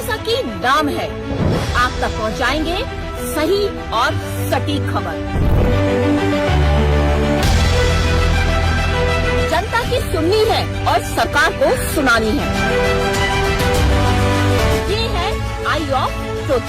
जैसा कि नाम है, आप तक पहुंचाएंगे सही और सटीक खबर। जनता की सुननी है और सरकार को सुनानी है। ये है आई ऑफ ट्रुथ।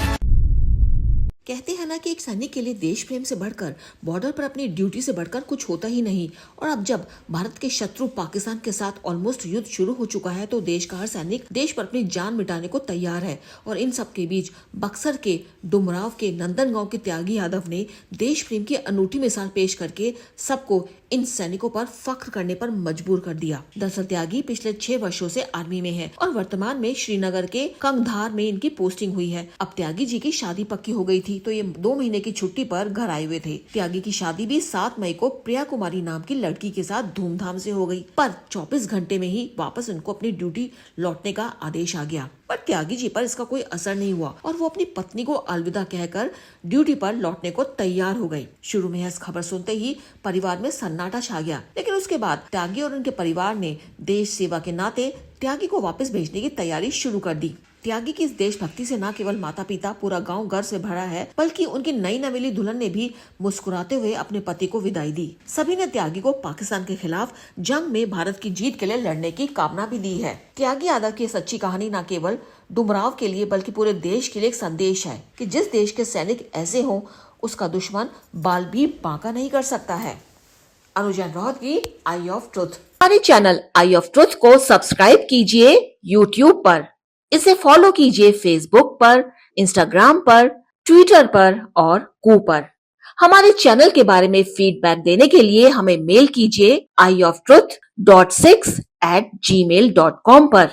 कहते हैं ना कि एक सैनिक के लिए देश प्रेम से बढ़कर, बॉर्डर पर अपनी ड्यूटी से बढ़कर कुछ होता ही नहीं। और अब जब भारत के शत्रु पाकिस्तान के साथ ऑलमोस्ट युद्ध शुरू हो चुका है, तो देश का हर सैनिक देश पर अपनी जान मिटाने को तैयार है। और इन सब के बीच बक्सर के डुमराव के नंदनगांव के त्यागी यादव ने देश प्रेम की अनूठी मिसाल पेश करके सबको इन सैनिकों पर फख्र करने पर मजबूर कर दिया। दरअसल त्यागी पिछले 6 वर्षों से आर्मी में है और वर्तमान में श्रीनगर के कंगधार में इनकी पोस्टिंग हुई है। अब त्यागी जी की शादी पक्की हो गई थी, तो ये 2 महीने की छुट्टी पर घर आए हुए थे। त्यागी की शादी भी 7 मई को प्रिया कुमारी नाम की लड़की के साथ धूमधाम से हो गई, पर 24 घंटे में ही वापस उनको अपनी ड्यूटी लौटने का आदेश आ गया। पर त्यागी जी पर इसका कोई असर नहीं हुआ और वो अपनी पत्नी को अलविदा कहकर ड्यूटी पर लौटने को तैयार हो गई। शुरू में इस खबर सुनते ही परिवार में सन्नाटा छा गया, लेकिन उसके बाद त्यागी और उनके परिवार ने देश सेवा के नाते त्यागी को वापस भेजने की तैयारी शुरू कर दी। त्यागी की इस देशभक्ति से न केवल माता पिता, पूरा गांव गर्व से भरा है, बल्कि उनकी नई नवेली दुल्हन ने भी मुस्कुराते हुए अपने पति को विदाई दी। सभी ने त्यागी को पाकिस्तान के खिलाफ जंग में भारत की जीत के लिए लड़ने की कामना भी दी है। त्यागी यादव की सच्ची कहानी न केवल डुमराव के लिए बल्कि पूरे देश के लिए एक संदेश है कि जिस देश के सैनिक ऐसे हों, उसका दुश्मन बाल भी बांका नहीं कर सकता है। अनुजैन रोहत की आई ऑफ ट्रुथ। हमारे चैनल आई ऑफ ट्रुथ को सब्सक्राइब कीजिए यूट्यूब पर, इसे फॉलो कीजिए फेसबुक पर, इंस्टाग्राम पर, ट्विटर पर और कू पर। हमारे चैनल के बारे में फीडबैक देने के लिए हमें मेल कीजिए ioftruth.6@gmail.com पर।